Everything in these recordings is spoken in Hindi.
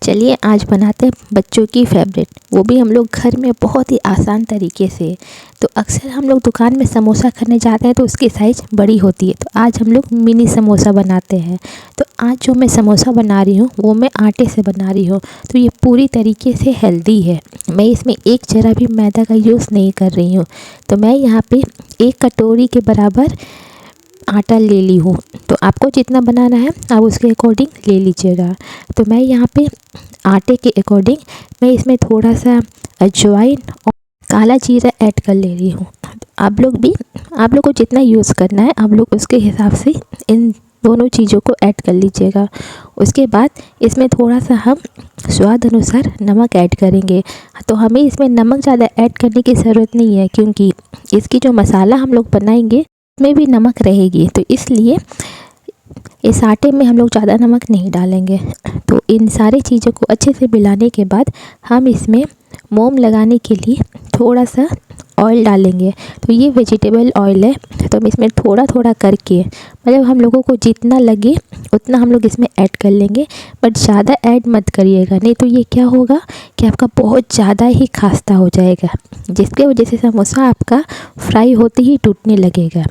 चलिए आज बनाते हैं बच्चों की फेवरेट, वो भी हम लोग घर में बहुत ही आसान तरीके से। तो अक्सर हम लोग दुकान में समोसा खाने जाते हैं तो उसकी साइज़ बड़ी होती है, तो आज हम लोग मिनी समोसा बनाते हैं। तो आज जो मैं समोसा बना रही हूँ वो मैं आटे से बना रही हूँ, तो ये पूरी तरीके से हेल्दी है। मैं इसमें एक जरा भी मैदा का यूज़ नहीं कर रही हूँ। तो मैं यहाँ पे 1 कटोरी के बराबर आटा ले ली हूँ। तो आपको जितना बनाना है आप उसके अकॉर्डिंग ले लीजिएगा। तो मैं यहाँ पे आटे के अकॉर्डिंग मैं इसमें थोड़ा सा अजवाइन और काला जीरा ऐड कर ले रही हूँ। आप लोग को जितना यूज़ करना है आप लोग उसके हिसाब से इन दोनों चीज़ों को ऐड कर लीजिएगा। उसके बाद इसमें थोड़ा सा हम स्वाद अनुसार नमक ऐड करेंगे। तो हमें इसमें नमक ज़्यादा ऐड करने की ज़रूरत नहीं है, क्योंकि इसकी जो मसाला हम लोग बनाएंगे में भी नमक रहेगी, तो इसलिए इस आटे में हम लोग ज़्यादा नमक नहीं डालेंगे। तो इन सारी चीज़ों को अच्छे से मिलाने के बाद हम इसमें मोम लगाने के लिए थोड़ा सा ऑयल डालेंगे। तो ये वेजिटेबल ऑयल है, तो हम इसमें थोड़ा थोड़ा करके, मतलब हम लोगों को जितना लगे उतना हम लोग इसमें ऐड कर लेंगे, बट ज़्यादा ऐड मत करिएगा, नहीं तो ये क्या होगा कि आपका बहुत ज़्यादा ही खास्ता हो जाएगा, जिसके वजह से समोसा आपका फ्राई होते ही टूटने लगेगा।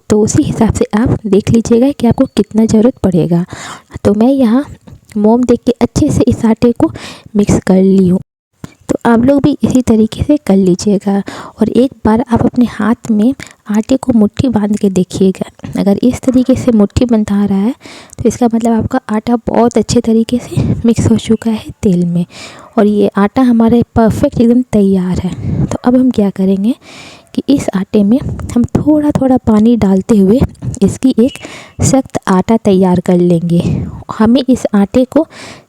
तो उसी हिसाब से आप देख लीजिएगा कि आपको कितना ज़रूरत पड़ेगा। तो मैं यहाँ मोम देख के अच्छे से इस आटे को मिक्स कर ली हूँ। तो आप लोग भी इसी तरीके से कर लीजिएगा। और एक बार आप अपने हाथ में आटे को मुट्ठी बांध के देखिएगा। अगर इस तरीके से मुट्ठी बंधा रहा है तो इसका मतलब आपका आटा बहुत अच्छे तरीके से मिक्स हो चुका है तेल में, और ये आटा हमारा परफेक्ट एकदम तैयार है। तो अब हम क्या करेंगे कि इस आटे में हम थोड़ा थोड़ा पानी डालते हुए इसकी एक सख्त आटा तैयार कर लेंगे। हमें इस आटे को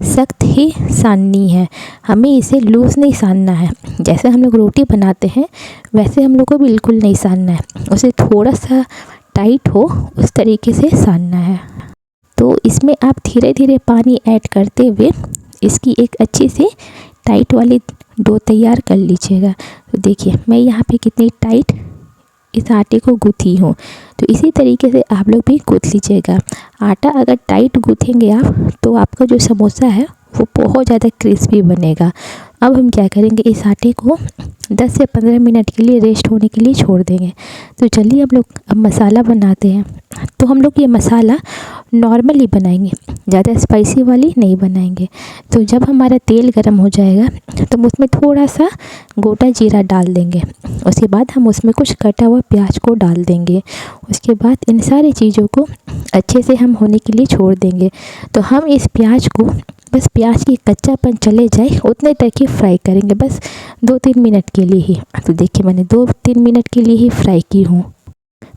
सख्त ही साननी है, हमें इसे लूज़ नहीं सानना है। जैसे हम लोग रोटी बनाते हैं वैसे हम लोग को बिल्कुल नहीं सानना है, उसे थोड़ा सा टाइट हो उस तरीके से सानना है। तो इसमें आप धीरे धीरे पानी ऐड करते हुए इसकी एक अच्छी सी टाइट वाली डो तैयार कर लीजिएगा। तो देखिए मैं यहाँ पे कितनी टाइट इस आटे को गूँथी हूँ। तो इसी तरीके से आप लोग भी गूँथ लीजिएगा। आटा अगर टाइट गूँथेंगे आप तो आपका जो समोसा है वो बहुत ज़्यादा क्रिस्पी बनेगा। अब हम क्या करेंगे, इस आटे को 10 से 15 मिनट के लिए रेस्ट होने के लिए छोड़ देंगे। तो चलिए हम लोग अब मसाला बनाते हैं। तो हम लोग ये मसाला नॉर्मली बनाएंगे, ज़्यादा स्पाइसी वाली नहीं बनाएंगे। तो जब हमारा तेल गर्म हो जाएगा तो हम उसमें थोड़ा सा गोटा जीरा डाल देंगे। उसके बाद हम उसमें कुछ कटा हुआ प्याज को डाल देंगे। उसके बाद इन सारी चीज़ों को अच्छे से हम होने के लिए छोड़ देंगे। तो हम इस प्याज को बस प्याज की कच्चापन चले जाए उतने तक ही फ्राई करेंगे, बस 2-3 मिनट के लिए ही। तो देखिए मैंने 2-3 मिनट के लिए ही फ्राई की हूँ,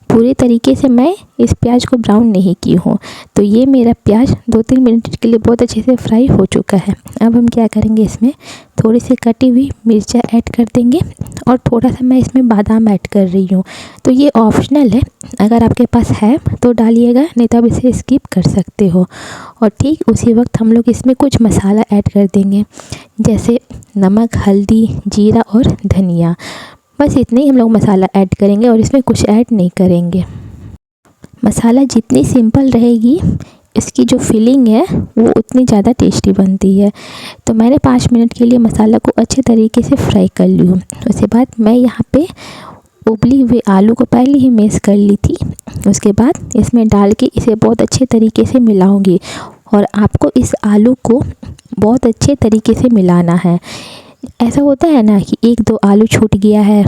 पूरी तरीके से मैं इस प्याज को ब्राउन नहीं की हूँ। तो ये मेरा प्याज 2-3 मिनट के लिए बहुत अच्छे से फ्राई हो चुका है। अब हम क्या करेंगे, इसमें थोड़ी सी कटी हुई मिर्चा ऐड कर देंगे, और थोड़ा सा मैं इसमें बादाम ऐड कर रही हूँ। तो ये ऑप्शनल है, अगर आपके पास है तो डालिएगा, नहीं तो आप इसे स्किप कर सकते हो। और ठीक उसी वक्त हम लोग इसमें कुछ मसाला ऐड कर देंगे, जैसे नमक, हल्दी, जीरा और धनिया। बस इतने ही हम लोग मसाला ऐड करेंगे और इसमें कुछ ऐड नहीं करेंगे। मसाला जितनी सिंपल रहेगी इसकी जो फीलिंग है वो उतनी ज़्यादा टेस्टी बनती है। तो मैंने 5 मिनट के लिए मसाला को अच्छे तरीके से फ्राई कर ली हूँ। उसके बाद मैं यहाँ पे उबली हुई आलू को पहले ही मैश कर ली थी। उसके बाद इसमें डाल के इसे बहुत अच्छे तरीके से मिलाऊंगी, और आपको इस आलू को बहुत अच्छे तरीके से मिलाना है। ऐसा होता है ना कि 1-2 आलू छूट गया है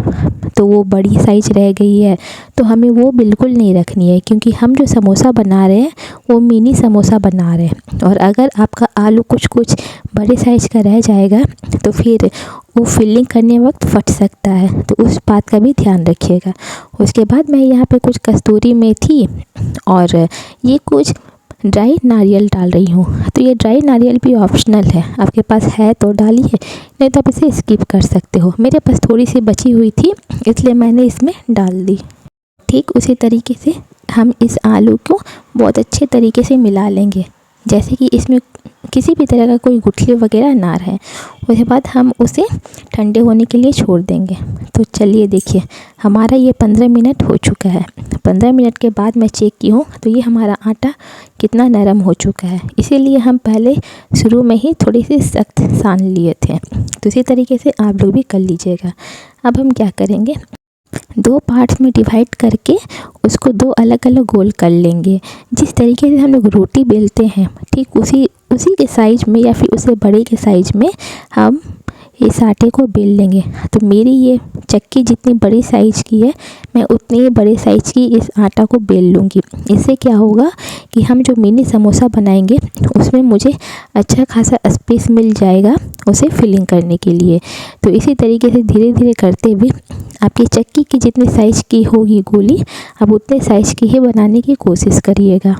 तो वो बड़ी साइज़ रह गई है, तो हमें वो बिल्कुल नहीं रखनी है, क्योंकि हम जो समोसा बना रहे हैं वो मिनी समोसा बना रहे हैं। और अगर आपका आलू कुछ बड़े साइज़ का रह जाएगा तो फिर वो फिलिंग करने वक्त फट सकता है, तो उस बात का भी ध्यान रखिएगा। उसके बाद मैं यहाँ पे कुछ कस्तूरी मेथी और ये कुछ ड्राई नारियल डाल रही हूँ। तो ये ड्राई नारियल भी ऑप्शनल है, आपके पास है तो डालिए, नहीं तो आप इसे स्किप कर सकते हो। मेरे पास थोड़ी सी बची हुई थी इसलिए मैंने इसमें डाल दी। ठीक उसी तरीके से हम इस आलू को बहुत अच्छे तरीके से मिला लेंगे, जैसे कि इसमें किसी भी तरह का कोई गुठली वगैरह ना रहे। उसके बाद हम उसे ठंडे होने के लिए छोड़ देंगे। तो चलिए देखिए, हमारा ये 15 मिनट हो चुका है। 15 मिनट के बाद मैं चेक की हूँ तो ये हमारा आटा कितना नरम हो चुका है। इसीलिए हम पहले शुरू में ही थोड़ी सी सख्त सान लिए थे। तो इसी तरीके से आप लोग भी कर लीजिएगा। अब हम क्या करेंगे, 2 पार्ट्स में डिवाइड करके उसको 2 अलग अलग गोल कर लेंगे। जिस तरीके से हम लोग रोटी बेलते हैं ठीक उसी के साइज़ में या फिर उससे बड़े के साइज़ में हम इस आटे को बेल लेंगे। तो मेरी ये चक्की जितनी बड़ी साइज़ की है, मैं उतनी ही बड़े साइज़ की इस आटा को बेल लूँगी। इससे क्या होगा कि हम जो मिनी समोसा बनाएंगे उसमें मुझे अच्छा खासा स्पेस मिल जाएगा उसे फिलिंग करने के लिए। तो इसी तरीके से धीरे धीरे करते हुए आपकी चक्की की जितनी साइज़ की होगी गोली, अब उतने साइज़ की ही बनाने की कोशिश करिएगा।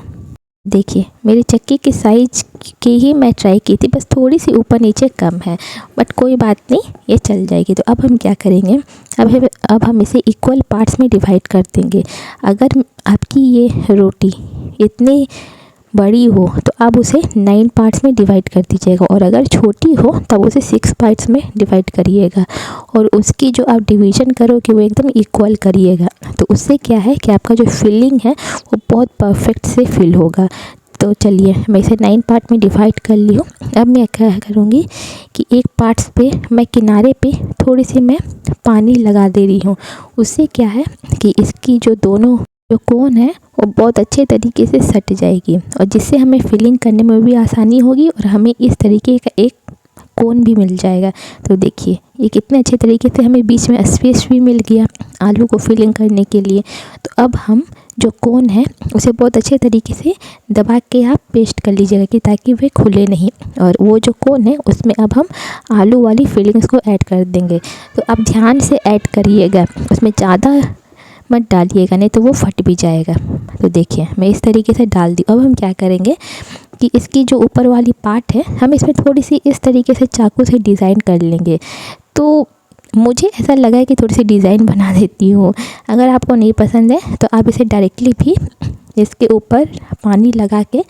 देखिए, मेरी चक्की की साइज़ की ही मैं ट्राई की थी, बस थोड़ी सी ऊपर नीचे कम है, बट कोई बात नहीं, ये चल जाएगी। तो अब हम क्या करेंगे, अब हम इसे इक्वल पार्ट्स में डिवाइड कर देंगे। अगर आपकी ये रोटी इतनी बड़ी हो तो आप उसे 9 पार्ट्स में डिवाइड कर दीजिएगा, और अगर छोटी हो तब उसे 6 पार्ट्स में डिवाइड करिएगा, और उसकी जो आप डिवीज़न करोगे वो एकदम इक्वल करिएगा। तो उससे क्या है कि आपका जो फिलिंग है वो बहुत परफेक्ट से फिल होगा। तो चलिए, मैं इसे 9 पार्ट में डिवाइड कर ली हूँ। अब मैं क्या करूँगी कि एक पार्ट्स पे मैं किनारे पे थोड़ी सी मैं पानी लगा दे रही हूँ। उससे क्या है कि इसकी जो दोनों जो कोन है वो बहुत अच्छे तरीके से सट जाएगी, और जिससे हमें फिलिंग करने में भी आसानी होगी और हमें इस तरीके का एक कोन भी मिल जाएगा। तो देखिए, ये कितने अच्छे तरीके से हमें बीच में स्पेस भी मिल गया आलू को फिलिंग करने के लिए। तो अब हम जो कोन है उसे बहुत अच्छे तरीके से दबा के आप पेस्ट कर लीजिएगा कि ताकि वे खुले नहीं, और वो जो कोन है उसमें अब हम आलू वाली फिलिंग्स को ऐड कर देंगे। तो आप ध्यान से ऐड करिएगा, उसमें ज़्यादा मत डालिएगा, नहीं तो वो फट भी जाएगा। तो देखिए, मैं इस तरीके से डाल दी। अब हम क्या करेंगे कि इसकी जो ऊपर वाली पार्ट है हम इसमें थोड़ी सी इस तरीके से चाकू से डिज़ाइन कर लेंगे। तो मुझे ऐसा लगा है कि थोड़ी सी डिज़ाइन बना देती हूँ। अगर आपको नहीं पसंद है तो आप इसे डायरेक्टली भी इसके ऊपर पानी लगा के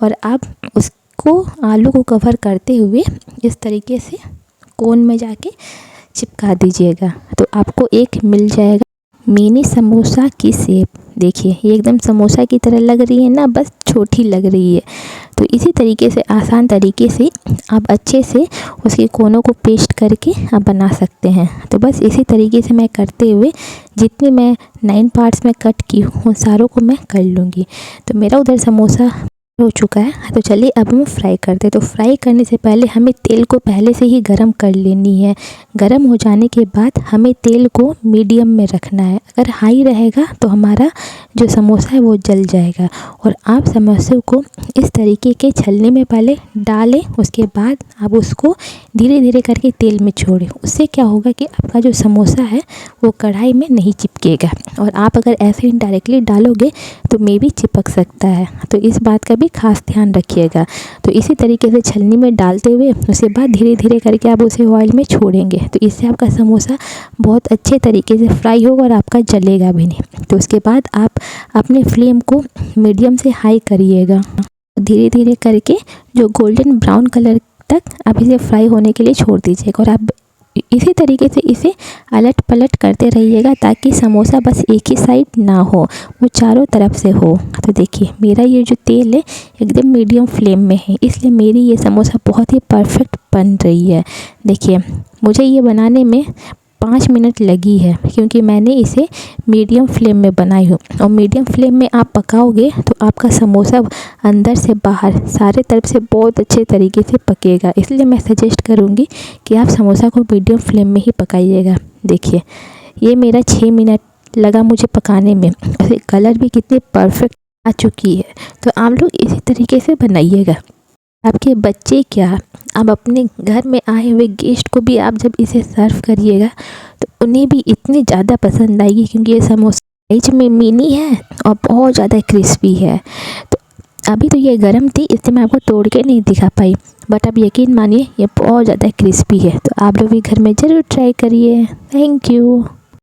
और आप उसको आलू को कवर करते हुए इस तरीके से कोन में जाके चिपका दीजिएगा। तो आपको एक मिल जाएगा मिनी समोसा की शेप। देखिए, ये एकदम समोसा की तरह लग रही है ना, बस छोटी लग रही है। तो इसी तरीके से आसान तरीके से आप अच्छे से उसके कोनों को पेस्ट करके आप बना सकते हैं। तो बस इसी तरीके से मैं करते हुए जितनी मैं 9 पार्ट्स में कट की हूँ सारों को मैं कर लूँगी। तो मेरा उधर समोसा हो चुका है। तो चलिए अब हम फ्राई करते हैं। तो फ्राई करने से पहले हमें तेल को पहले से ही गरम कर लेनी है। गरम हो जाने के बाद हमें तेल को मीडियम में रखना है। अगर हाई रहेगा तो हमारा जो समोसा है वो जल जाएगा। और आप समोसे को इस तरीके के छलनी में पहले डालें, उसके बाद आप उसको धीरे धीरे करके तेल में छोड़ें। उससे क्या होगा कि आपका जो समोसा है वो कढ़ाई में नहीं चिपकेगा, और आप अगर ऐसे ही डायरेक्टली डालोगे तो मे भी चिपक सकता है। तो इस बात का भी खास ध्यान रखिएगा। तो इसी तरीके से छलनी में डालते हुए उसके बाद धीरे धीरे करके आप उसे ऑयल में छोड़ेंगे। तो इससे आपका समोसा बहुत अच्छे तरीके से फ्राई होगा और आपका जलेगा भी नहीं। तो उसके बाद आप अपने फ्लेम को मीडियम से हाई करिएगा। धीरे धीरे करके जो गोल्डन ब्राउन कलर तक आप इसे फ्राई होने के लिए छोड़ दीजिएगा, और आप इसी तरीके से इसे अलट पलट करते रहिएगा ताकि समोसा बस एक ही साइड ना हो, वो चारों तरफ से हो। तो देखिए, मेरा ये जो तेल है एकदम मीडियम फ्लेम में है, इसलिए मेरी ये समोसा बहुत ही परफेक्ट बन रही है। देखिए, मुझे ये बनाने में 5 मिनट लगी है, क्योंकि मैंने इसे मीडियम फ्लेम में बनाई हूँ। और मीडियम फ्लेम में आप पकाओगे तो आपका समोसा अंदर से बाहर सारे तरफ से बहुत अच्छे तरीके से पकेगा। इसलिए मैं सजेस्ट करूँगी कि आप समोसा को मीडियम फ्लेम में ही पकाइएगा। देखिए, ये मेरा 6 मिनट लगा मुझे पकाने में, और कलर भी कितनी परफेक्ट आ चुकी है। तो आप लोग इसी तरीके से बनाइएगा। आपके बच्चे क्या, आप अपने घर में आए हुए गेस्ट को भी आप जब इसे सर्व करिएगा तो उन्हें भी इतनी ज़्यादा पसंद आएगी, क्योंकि ये समोसा साइज में मिनी है और बहुत ज़्यादा क्रिस्पी है। तो अभी तो ये गर्म थी इसलिए मैं आपको तोड़ के नहीं दिखा पाई, बट अब यकीन मानिए ये बहुत ज़्यादा क्रिस्पी है। तो आप लोग भी घर में ज़रूर ट्राई करिए। Thank you.